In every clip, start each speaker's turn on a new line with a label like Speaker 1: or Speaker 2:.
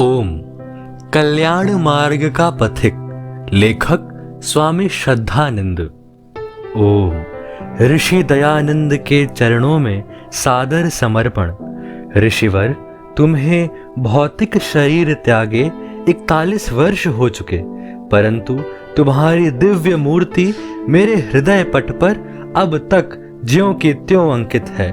Speaker 1: ओम कल्याण मार्ग का पथिक। लेखक स्वामी श्रद्धानंद। ओम ऋषि दयानंद के चरणों में सादर समर्पण। ऋषिवर, तुम्हें भौतिक शरीर त्यागे 41 वर्ष हो चुके, परंतु तुम्हारी दिव्य मूर्ति मेरे हृदय पट पर अब तक ज्यों की त्यों अंकित है।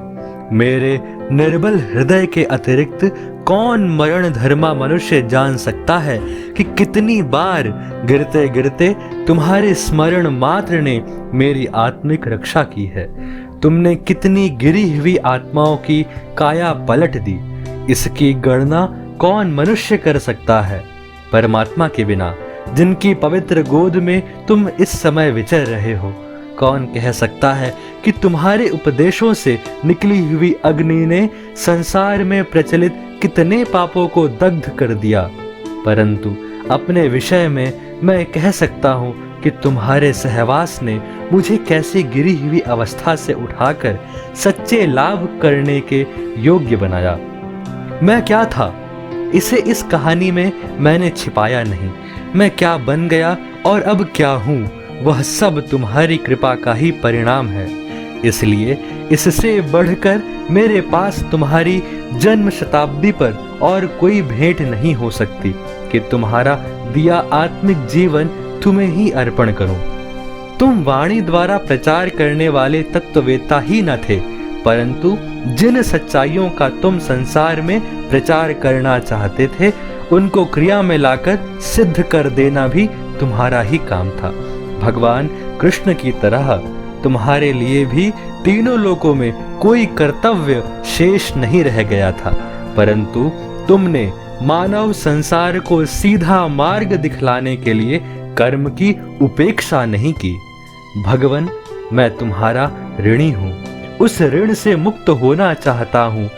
Speaker 1: मेरे निर्बल हृदय के अतिरिक्त कौन मरण धर्मा मनुष्य जान सकता है कि कितनी बार गिरते गिरते तुम्हारे स्मरण मात्र ने मेरी आत्मिक रक्षा की है। तुमने कितनी गिरी हुई आत्माओं की काया पलट दी, इसकी गणना कौन मनुष्य कर सकता है। परमात्मा के बिना जिनकी पवित्र गोद में तुम इस समय विचर रहे हो, कौन कह सकता है कि तुम्हारे उपदेशों से निकली हुई अग्नि ने संसार में प्रचलित कितने पापों को दग्ध कर दिया। परंतु अपने विषय में मैं कह सकता हूँ कि तुम्हारे सहवास ने मुझे कैसे गिरी हुई अवस्था से उठाकर सच्चे लाभ करने के योग्य बनाया। मैं क्या था, इसे इस कहानी में मैंने छिपाया नहीं। मैं क्या बन गया और अब क्या हूँ, वह सब तुम्हारी कृपा का ही परिणाम है। इसलिए इससे बढ़कर मेरे पास तुम्हारी जन्म शताब्दी पर और कोई भेंट नहीं हो सकती कि तुम्हारा दिया आत्मिक जीवन तुम्हें ही अर्पण करूं। तुम वाणी द्वारा प्रचार करने वाले तत्ववेत्ता ही न थे, परंतु जिन सच्चाइयों का तुम संसार में प्रचार करना चाहते थे, उनको क्रिया में लाकर सिद्ध कर देना भी तुम्हारा ही काम था। भगवान कृष्ण की तरह तुम्हारे लिए भी तीनों लोकों में कोई कर्तव्य शेष नहीं रह गया था, परंतु तुमने मानव संसार को सीधा मार्ग दिखलाने के लिए कर्म की उपेक्षा नहीं की। भगवन, मैं तुम्हारा ऋणी हूँ, उस ऋण से मुक्त होना चाहता हूँ।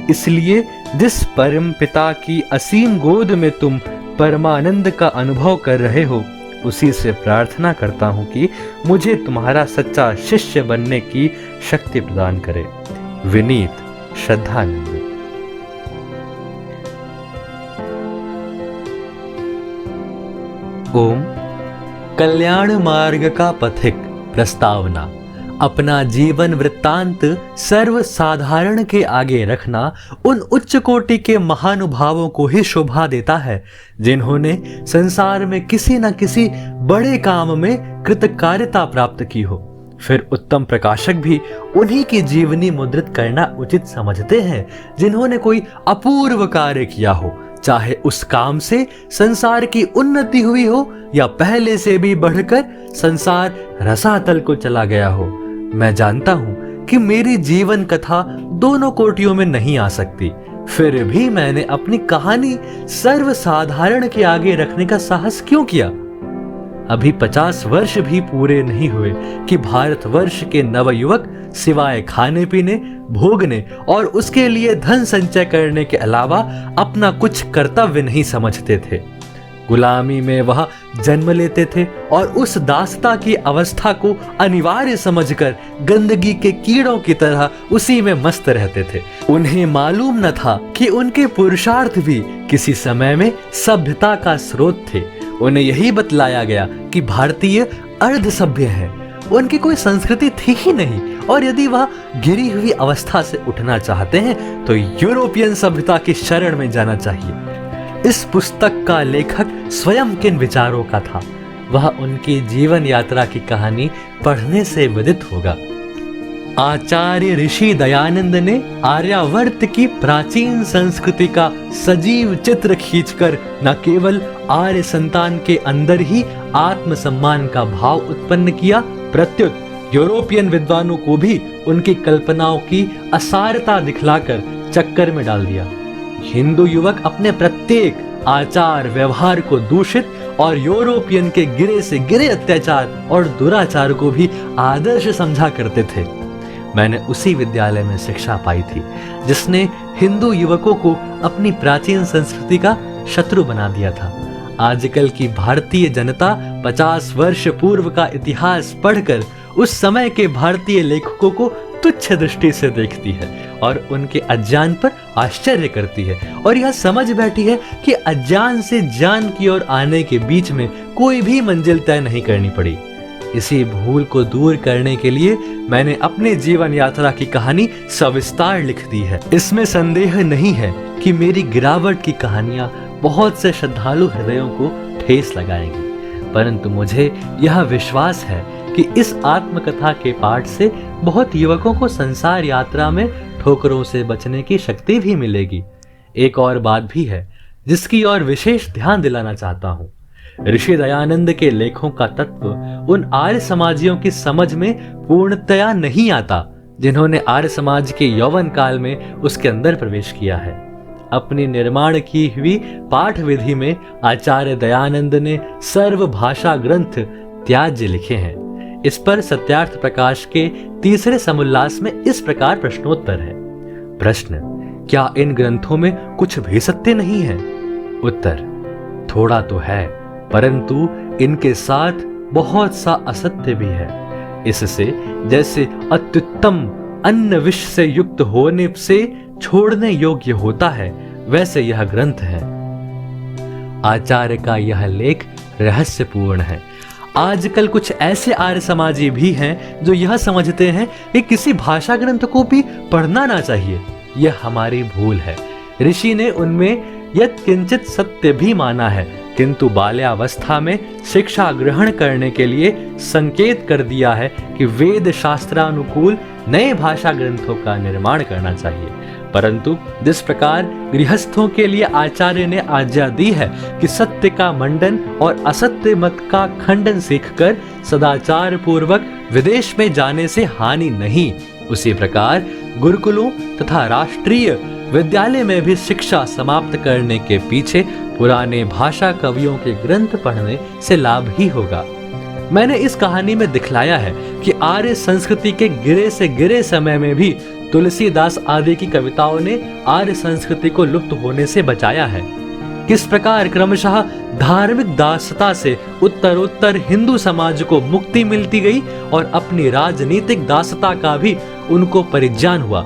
Speaker 1: इसलिए जिस परम पिता की असीम गोद में तुम परमानंद का अनुभव कर रहे हो, उसी से प्रार्थना करता हूं कि मुझे तुम्हारा सच्चा शिष्य बनने की शक्ति प्रदान करे। विनीत श्रद्धानंद। ओम कल्याण मार्ग का पथिक। प्रस्तावना। अपना जीवन वृत्तांत सर्वसाधारण के आगे रखना उन उच्च कोटि के महानुभावों को ही शोभा देता है, जिन्होंने संसार में किसी न किसी बड़े काम में कृतकार्यता प्राप्त की हो। फिर उत्तम प्रकाशक भी उन्हीं की जीवनी मुद्रित करना उचित समझते हैं, जिन्होंने कोई अपूर्व कार्य किया हो, चाहे उस काम से संसार की उन्नति हुई हो या पहले से भी बढ़कर संसार रसातल को चला गया हो। मैं जानता हूं कि मेरी जीवन कथा दोनों कोटियों में नहीं आ सकती, फिर भी मैंने अपनी कहानी सर्वसाधारण के आगे रखने का साहस क्यों किया। अभी 50 वर्ष भी पूरे नहीं हुए कि भारतवर्ष के नवयुवक सिवाय खाने पीने, भोगने और उसके लिए धन संचय करने के अलावा अपना कुछ कर्तव्य नहीं समझते थे। गुलामी में वह जन्म लेते थे और उस दासता की अवस्था को अनिवार्य समझकर गंदगी के कीड़ों की तरह उसी में मस्त रहते थे। उन्हें मालूम न था कि उनके पुरुषार्थ भी किसी समय में सभ्यता का स्रोत थे। उन्हें यही बतलाया गया कि भारतीय अर्ध सभ्य है, उनकी कोई संस्कृति थी ही नहीं, और यदि वह गिरी हुई अवस्था से उठना चाहते हैं तो यूरोपियन सभ्यता की शरण में जाना चाहिए। इस पुस्तक का लेखक स्वयं किन विचारों का था, वह उनकी जीवन यात्रा की कहानी पढ़ने से विदित होगा। आचार्य ऋषि दयानंद ने आर्यावर्त की प्राचीन संस्कृति का सजीव चित्र खींचकर न केवल आर्य संतान के अंदर ही आत्मसम्मान का भाव उत्पन्न किया, प्रत्युत यूरोपियन विद्वानों को भी उनकी कल्पनाओं की असारता दिखलाकर चक्कर में डाल दिया। हिंदू युवक अपने प्रत्येक आचार व्यवहार को दूषित और यूरोपियन के गिरे से गिरे अत्याचार और दुराचार को भी आदर्श समझा करते थे। मैंने उसी विद्यालय में शिक्षा पाई थी जिसने हिंदू युवकों को अपनी प्राचीन संस्कृति का शत्रु बना दिया था। आजकल की भारतीय जनता 50 वर्ष पूर्व का इतिहास पढ़कर उस समय के भारतीय लेखकों को तुच्छ दृष्टि से देखती है और उनके अज्ञान पर आश्चर्य करती है और यह समझ बैठी है कि अज्ञान से ज्ञान की ओर आने के बीच में कोई भी मंजिल तय नहीं करनी पड़ी। इसी भूल को दूर करने के लिए मैंने अपने जीवन यात्रा की कहानी सविस्तार लिख दी है। इसमें संदेह नहीं है कि मेरी गिरावट की कहानियां बहुत से श्रद्धालु हृदयों को ठेस लगाएंगी, परंतु मुझे यह विश्वास है कि इस आत्मकथा के पाठ से बहुत युवकों को संसार यात्रा में ठोकरों से बचने की शक्ति भी मिलेगी। एक और बात भी है जिसकी ओर विशेष ध्यान दिलाना चाहता हूँ। ऋषि दयानंद के लेखों का तत्व उन आर्य समाजियों की समझ में पूर्णतया नहीं आता जिन्होंने आर्य समाज के यौवन काल में उसके अंदर प्रवेश किया है। अपनी निर्माण की हुई पाठ विधि में आचार्य दयानंद ने सर्व भाषा ग्रंथ त्याज्य लिखे हैं। इस पर सत्यार्थ प्रकाश के तीसरे समुल्लास में इस प्रकार प्रश्नोत्तर है। प्रश्न, क्या इन ग्रंथों में कुछ भी सत्य नहीं है? उत्तर, थोड़ा तो है, परंतु इनके साथ बहुत सा असत्य भी है। इससे जैसे अत्युत्तम अन्न विष से युक्त होने से छोड़ने योग्य होता है, वैसे यह ग्रंथ है। आचार्य का यह लेख रहस्यपूर्ण है। आजकल कुछ ऐसे आर्य समाजी भी हैं जो यह समझते हैं कि किसी भाषा ग्रंथ को भी पढ़ना ना चाहिए। यह हमारी भूल है। ऋषि ने उनमें यत् किंचित सत्य भी माना है, किंतु बाल्यावस्था में शिक्षा ग्रहण करने के लिए संकेत कर दिया है कि वेद शास्त्रानुकूल नए भाषा ग्रंथों का निर्माण करना चाहिए। परंतु जिस प्रकार गृहस्थों के लिए आचार्य ने आज्ञा दी है कि सत्य का मंडन और असत्य मत का खंडन सीखकर सदाचार पूर्वक विदेश में जाने से हानि नहीं, उसी प्रकार गुरुकुलों तथा राष्ट्रीय विद्यालय में भी शिक्षा समाप्त करने के पीछे पुराने भाषा कवियों के ग्रंथ पढ़ने से लाभ ही होगा। मैंने इस कहानी में दिखलाया है कि आर्य संस्कृति के गिरे से गिरे समय में भी तुलसीदास आदि की कविताओं ने आर्य संस्कृति को लुप्त होने से बचाया है। किस प्रकार क्रमशः धार्मिक दासता से उत्तरोत्तर हिंदू समाज को मुक्ति मिलती गई और अपनी राजनीतिक दासता का भी उनको परिज्ञान हुआ।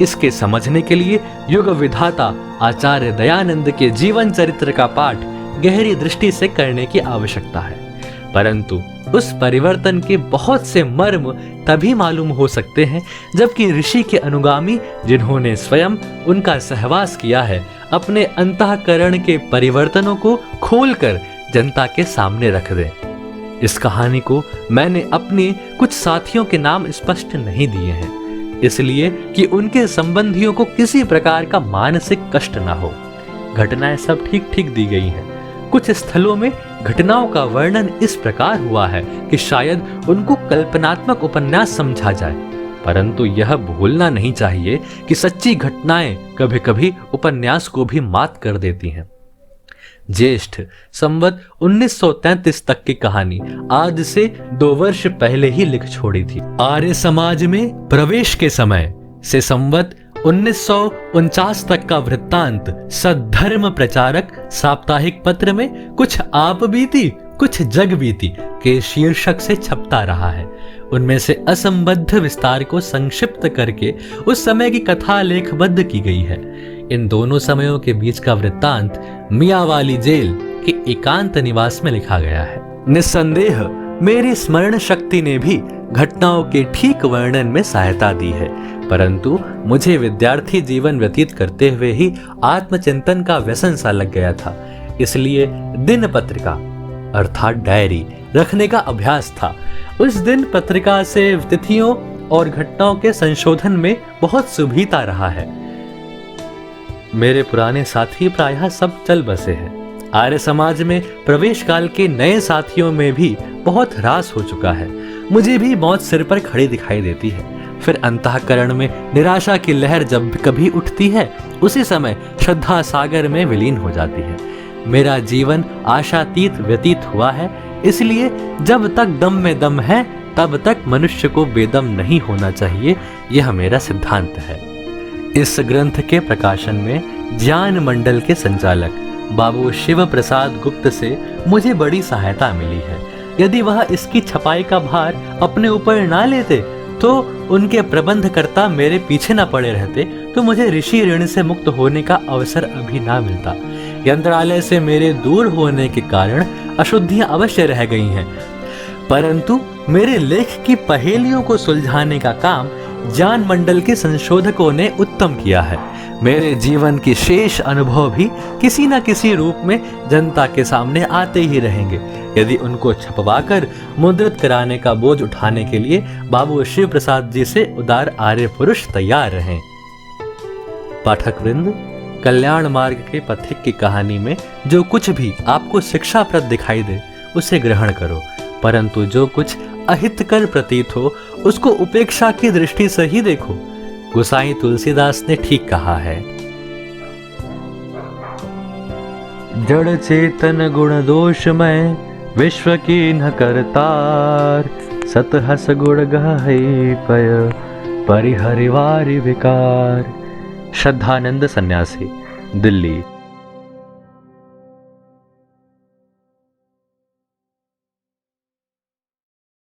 Speaker 1: इसके समझने के लिए युग विधाता आचार्य दयानंद के जीवन चरित्र का पाठ गहरी दृष्टि से करने की आवश्यकता है। परंतु उस परिवर्तन के बहुत से मर्म तभी मालूम हो सकते हैं जबकि ऋषि के अनुगामी जिन्होंने स्वयं उनका सहवास किया है अपने अंतःकरण के परिवर्तनों को खोलकर जनता के सामने रख दें। इस कहानी को मैंने अपने कुछ साथियों के नाम स्पष्ट नहीं दिए हैं, इसलिए कि उनके संबंधियों को किसी प्रकार का मानसिक कष्ट ना हो। घटनाएं सब ठीक ठीक दी गई हैं। कुछ स्थलों में घटनाओं का वर्णन इस प्रकार हुआ है कि शायद उनको कल्पनात्मक उपन्यास समझा जाए, परंतु यह भूलना नहीं चाहिए कि सच्ची घटनाएं कभी कभी उपन्यास को भी मात कर देती हैं। ज्येष्ठ संवत 1933 तक की कहानी आज से 2 वर्ष पहले ही लिख छोड़ी थी। आर्य समाज में प्रवेश के समय से संवत 1949 तक का वृत्तांत सद्धर्म प्रचारक साप्ताहिक पत्र में कुछ आप बीती कुछ जग बीती के शीर्षक से छपता रहा है। उनमें से असंबद्ध विस्तार को संक्षिप्त करके उस समय की कथा लेखबद्ध की गई है। इन दोनों समयों के बीच का वृत्तांत मियावाली जेल के एकांत निवास में लिखा गया है। निस्संदेह मेरी स्मरण शक्ति ने भी घटनाओं के ठीक वर्णन में सहायता दी है, परंतु मुझे विद्यार्थी जीवन व्यतीत करते हुए ही आत्मचिंतन का व्यसन सा लग गया था। इसलिए दिन पत्रिका अर्थात डायरी रखने का अभ्यास था। उस दिन पत्रिका से तिथियों और घटनाओं के संशोधन में बहुत सुविधा रहा है। मेरे पुराने साथी प्रायः सब चल बसे हैं। आर्य समाज में प्रवेश काल के नए साथियों में भी बहुत ह्रास हो चुका है। मुझे भी मौत सिर पर खड़ी दिखाई देती है। फिर अंतःकरण में निराशा की लहर जब कभी उठती है, उसी समय श्रद्धा सागर में विलीन हो जाती है। मेरा जीवन आशातीत व्यतीत हुआ है, इसलिए जब तक दम में दम है तब तक मनुष्य को बेदम नहीं होना चाहिए, यह मेरा सिद्धांत है। इस ग्रंथ के प्रकाशन में ज्ञान मंडल के संचालक बाबू शिव प्रसाद गुप्त से मुझे बड़ी सहायता मिली है। यदि वह इसकी छपाई का भार अपने ऊपर ना लेते तो उनके प्रबंधकर्ता मेरे पीछे न पड़े रहते तो मुझे ऋषि ऋण से मुक्त होने का अवसर अभी ना मिलता। यंत्रालय से मेरे दूर होने के कारण अशुद्धियां अवश्य रह गई हैं, परंतु मेरे लेख की पहेलियों को सुलझाने का काम ज्ञान मंडल के संशोधकों ने उत्तम किया है। मेरे जीवन के शेष अनुभव भी किसी न किसी रूप में जनता के सामने आते ही रहेंगे। यदि उनको छपवाकर मुद्रित कराने का बोझ उठाने के लिए बाबू शिव प्रसाद जी से उदार आर्य पुरुष तैयार रहें। पाठक वृंद, कल्याण मार्ग के पथिक की कहानी में जो कुछ भी आपको शिक्षाप्रद दिखाई दे उसे ग्रहण करो, परंतु जो कुछ अहितकर प्रतीत हो उसको उपेक्षा की दृष्टि से ही देखो। गोसाई तुलसीदास ने ठीक कहा है, जड़ चेतन गुण दोषमय विश्व की न करतार, सत हस गुण गहै पय परिहरिवारि विकार। श्रद्धानंद सन्यासी, दिल्ली।